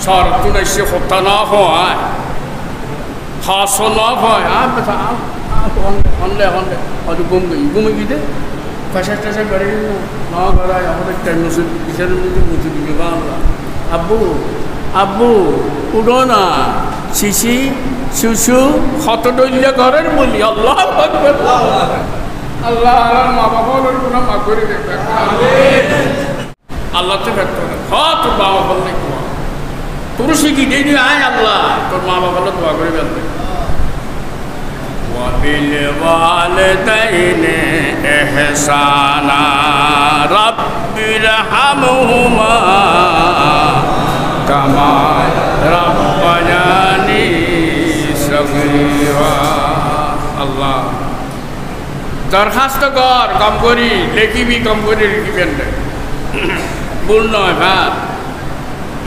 صارت نشي خطنا هواي خاصنا هواي بس هنلي هذا قوم كده فشاشة كريم না করায় আমাদের টেনশন কিসের মধ্যে বুঝে দিবে বাংলা আব্বু উঠো না শিশি শিশু ক্ষত ডইলে ঘরের বলি আল্লাহ আকবার আল্লাহ আর মা বাবার কোনো মা করে দেবে আল্লাহ তো ব্যক্ত করে তোর বাবা বললে তোর শিখি দিয়ে আয় আল্লাহ তোর মা বাবা দোয়া করে ফেলবে وبالوالدين إحسانا رب ارحمهما كما ربياني صغيرا الله দরখাস্ত কর কম করি লিখিবি কম করে লিখিবেন ভুল নয় ভাত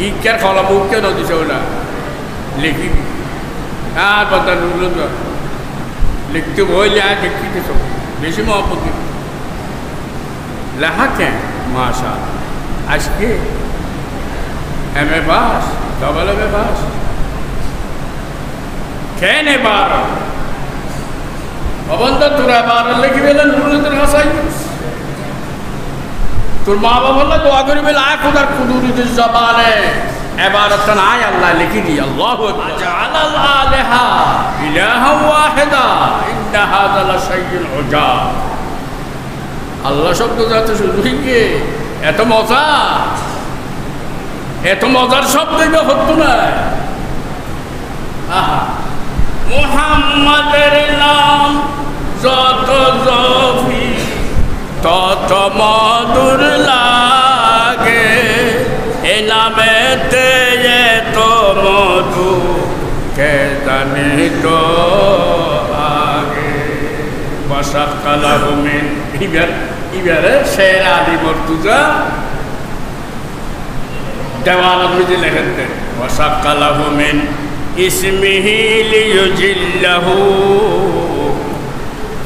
ইকের ফলা মুখকে নদী ওটা লিখিবি আর কথা लिखते वही लिया लिखती थी सब बेसी मोहब्बत में लहा क्या माशा आज के M A pass double M A pass कहने बार अबंदा तुरा बार लेके बेला नूर तेरे हसाई तुर माँ बाप अल्लाह दुआ करी बेला आँख उधर कुदूरी जिस ज़बान है इबारतन आय अल्लाह लिखी दी अल्लाह अजअल आलिहा इलाहा वाहिदा इन्न हाज़ा लशैउन उजाब আল্লাহ শব্দ যাতে শুধু কি এত মজার শব্দ এটা হতো না আহা মুহাম্মাদের নাম যত জপি তত মধুর লাগে এ নামেতে এত মধু কে জানি তো আগে বসাকালাহু মিন ইবারে শের আদি মর্তুজা দেওয়ানত মিজি লেখেন বসাকালাহু মিন ইসমিহি লিয়ুজিল্লাহু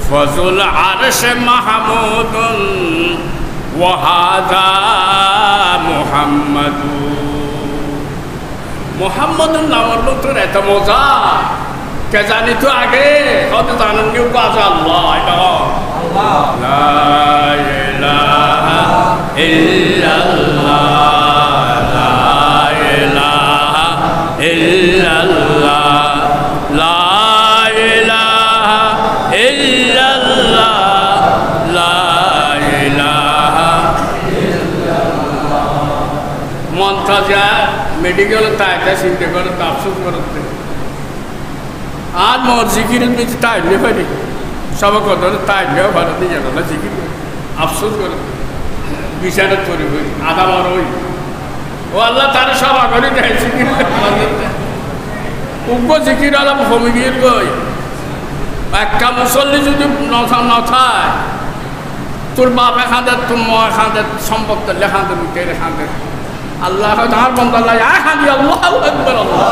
ফজুল আরশ মাহমুদুন ওয়া হাযা মুহাম্মাদুন নামের লোকটার এত মজা কে জানি তো আগে কত জানেন কেউ কাজে আল্লাহ আল্লাহ লা ইলাহা ইল্লাল্লাহ লা ইলাহা ইল্লাল্লাহ লা ইলাহা ইল্লাল্লাহ লা ইলাহা ইল্লাল্লাহ মন্তাজা মেডিকেল তাইটা চিন্তা করে আফসোস করতে आज मोर जिकिर में ताज ले पड़ी सब को तो ताज ले भारत नहीं जाता जिकिर अफसोस कर विचार तोरी हुई आधा बार हुई वो अल्लाह तारे सब आगे नहीं जिकिर उनको जिकिर वाला भूमिकीर गई एक काम मुसल्ली जो न था তোর বাপ এখানে তোর মা এখানে সম্পদ লেখাতে মুখে রেখাতে আল্লাহ আর বন্দা লাই এখানে আল্লাহু আকবার আল্লাহ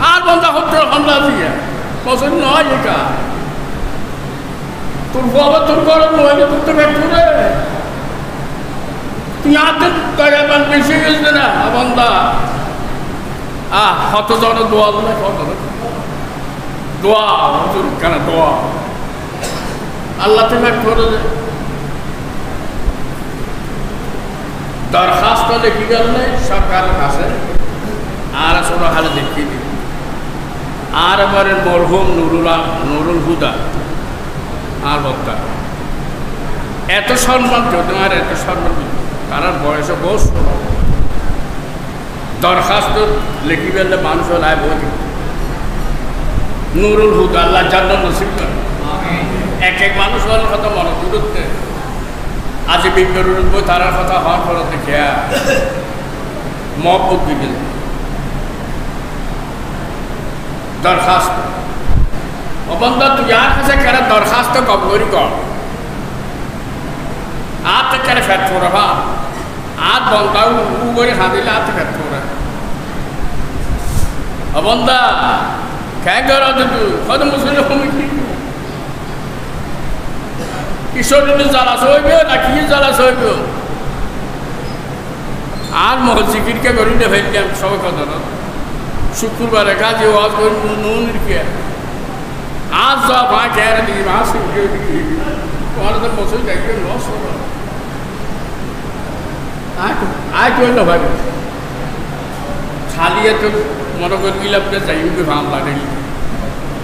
আর বন্দা হচ্ছে হামলা দিয়ে পছন্দ নয় এটা তোর বাবা তোর বড় নয় তোর তো বেকুরে তুই আতে তাগাবান বেশি গেছে না বন্দা কত জন দোয়া দিলে কত দোয়া হুজুর কেন দোয়া আল্লাহ তুমি করে দে দরখাস্ত লিখি গেলে সরকারের কাছে আর ছোট হালে দেখিয়ে দিই আর এবারে মরহুম নুরুল হুদা আর বক্তা এত সম্মান যদিও আর এত সম্মান তার বয়সে বস দরখাস্ত লিখি গেলে মানুষ লাইব নুরুল হুদা আল্লাহ জান্নাত নসিব করে এক এক মানুষ কথা মনে দূরত্বে আজ বিজ্ঞানের বই তার কথা হওয়ার পর দেখে মহব্বত দিবেন দরখাস্ত অবন্ধা তুই আর কাছে কেন দরখাস্ত কম করি কর আর তো কেন ফেট ফোরা ভা আর বন্ধা উ করে হাঁদিলে আর তো ফেট ফোরা অবন্ধা কে করা তুই কত মুসলিম কিশোর জ্বালা সইবে না কি জ্বালা সইবে আর মসজিদকে করি না ফেললাম সবাই কথা শুক্রবারে কাজে ওয়াজ করি নুনের কে আজ যা মা খেয়ে দিই মা শুনকে তোমার তো বছর দেখবে লস হলো আয় করলো ভাই খালি এত মনে করি গেলাম যে যাইবে ভালো লাগে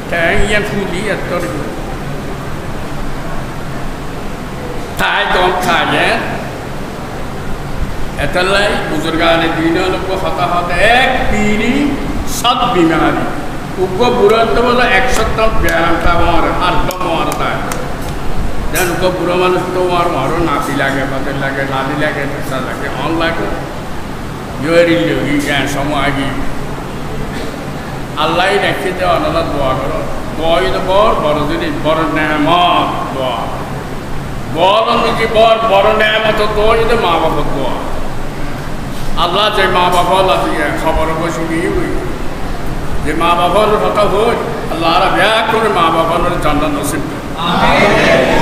ট্যাং ইয়া ফুলি এত তাই কম খায় এতলাই বুজুর্গানে দিন লোক হতাহত এক পিড়ি সব বিমারি উগ্র বুড়াতে বলে 100 ব্যায়ামটা আমার আর্ধ মারতায় দেন উগ্র বুড়ো মানুষ তো আর মারো নাতি লাগে পাতে লাগে লাদি লাগে পেশা লাগে অন লাগে ইয়ে জ্ঞান সময় আগে আল্লাহ রেখে দেওয়া আলাদা দোয়া করো দোয়াই তো বড় জিনিস বড় নেয়ামত দোয়া বড় নিজে বড় নেয়ামত দোয়া যদি মা বাবার দোয়া আল্লাহ যে মা বাবা দিয়ে খবর বসে নিয়ে যে মা বাবার কথা হই আল্লাহ ব্যাগ করে মা বাবার জান্নাত নসিব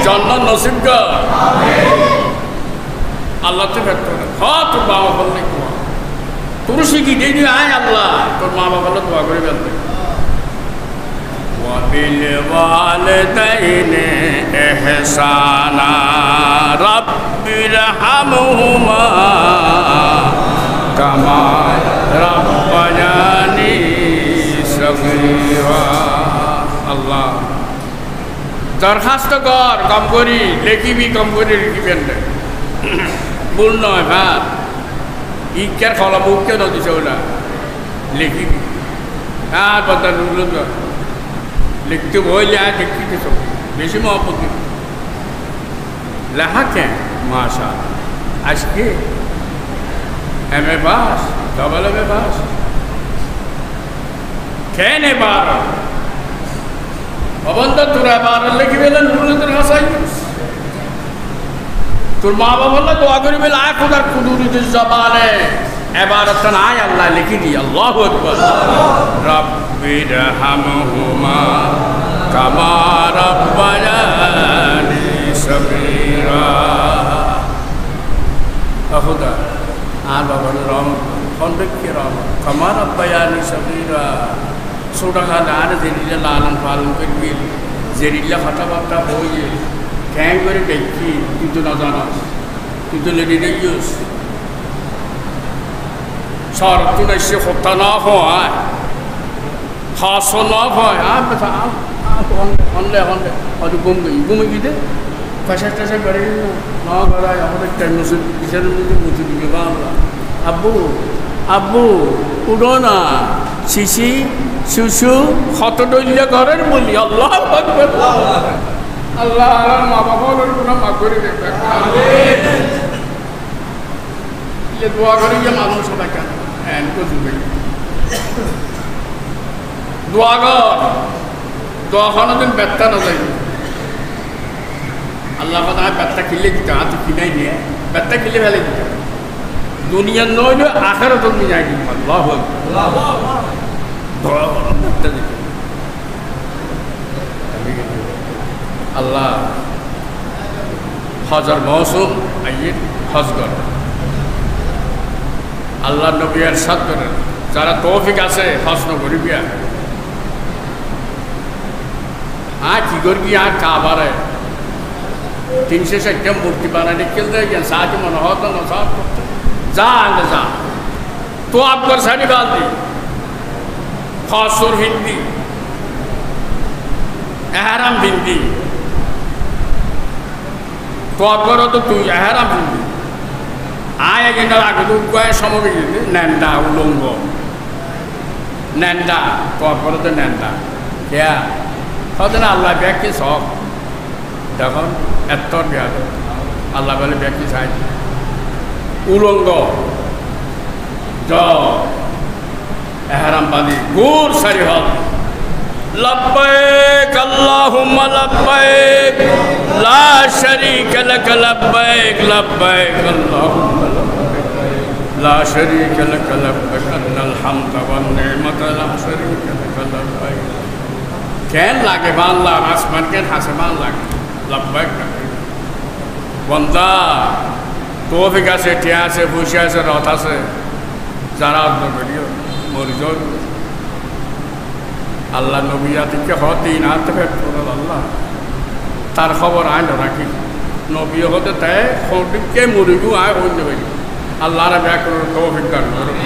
জান্নাত নসিব আল্লাহ তো ব্যক্ত করে তোর মা বাবার নেই দোয়া তোর শিখি দিয়ে আয় আল্লাহ তোর মা বাবার দোয়া করে বেলতে وبالوالدين إحسانا رب ارحمهما كما ربياني صغيرا الله দরখাস্ত কর কম করি লেখিবি কম করে লিখিবেন ভুল নয় ভাত ইকার ফলা মুখকে নদী চৌলা লিখিবি আর কথা লিখতে বইলে আর লিখতে সব বেশি মহব্বত লেখা কেন মাশা আজকে M A. Pass double M A. Pass কেন এবার অবন্ধ তোরা এবার লিখি পেলেন তোর হাসাই তোর মা বাবা দোয়া করি বলে আয় খোদার কুদুরিতের জবানে এবার আয় আল্লাহ লিখি দি আল্লাহু আকবার রব্বিরহামহুমা কামা রাব্বায়ানি সগীরা খোদা আর বাবার রম খন্ডকে রম কামা রাব্বায়ানি সগীরা ছোটা খালে আর জেরিলে লালন পালন করবি জেরিলে কথাবার্তা বইয়ে খ্যাং করে দেখি তুই তো না জানাস তুই তো লেডি দেখিস শরত এসে হত্যা না হয় হাস না হয় আর কথা হনলে হনলে হয়তো ঘুমে গিয়ে পেশা টেশা করে না করায় আমাদের টেনশন বিচারের মধ্যে বুঝে দিবে বাংলা আব্বু আব্বু উঠো না শিশি শিশু ক্ষত ডইলে ঘরের বলি আল্লাহ আল্লাহ মা বাবার কোনো মা করে দেখবে দোয়া করে গিয়ে মানুষ সবাই কেন হ্যাঁ দোয়া কর দোয়া খানো দিন ব্যথা না যাই আল্লাহ কথা ব্যথা কিনলে দিতে হাতে কিনাই নিয়ে ব্যথা কিনলে ফেলে দিতে দুনিয়ার নয় আখের তো নিয়ে যাই কিন্তু আল্লাহ ব্যথা দিতে আল্লাহ হজর মৌসুম আইয়ে হজ কর আল্লাহ নবী ইরশাদ করেন যারা তৌফিক আছে হজ করিবি আর কি করবি আর কাবারে 360 মূর্তি বানালে খেলতে গিয়ে সাহায্য মনে হতো না সব করতে যা আগে যা তো আপনার শাড়ি বালদি ফসর হিন্দি এহারাম হিন্দি তো আপনারও তো তুই এহারাম হিন্দি আয় এখানে আগে তো উপায় সময় ন্যান্ডা উলঙ্গ ন্যান্ডা তো আপনারও তো ন্যান্ডা খেয়া হয়তো না আল্লাহ ব্যাগকে শখ দেখুন এত ব্যাগ আল্লাহ বলে ব্যাগকে সাহায্য উলঙ্গ জ এহারাম বাদি গুর সারি হল লব্বাইক আল্লাহুম্মা লব্বাইক লা শারীকা লাক লব্বাইক লব্বাইক আল্লাহুম্মা লব্বাইক লা শারীকা লাক লব্বাইক আন্নাল হামদা ওয়ান নি'মাতা লা শারীকা লাক লব্বাইক কেন লাগে বাংলা আসমান কেন হাসমান লাগে লব্বাইক বন্দা তৌফিক আছে, টিয়া আছে, পয়সা আছে, রথ আছে, যারা করিও মরিজন আল্লাহ নবী আতিকে হদিন হাতে আল্লাহ তার খবর আইন রাখি নবী হতে তাই খটিকে মরিগু আয় হইতে পারি আল্লাহরা ব্যাকরণ তৌফিক দান করুন।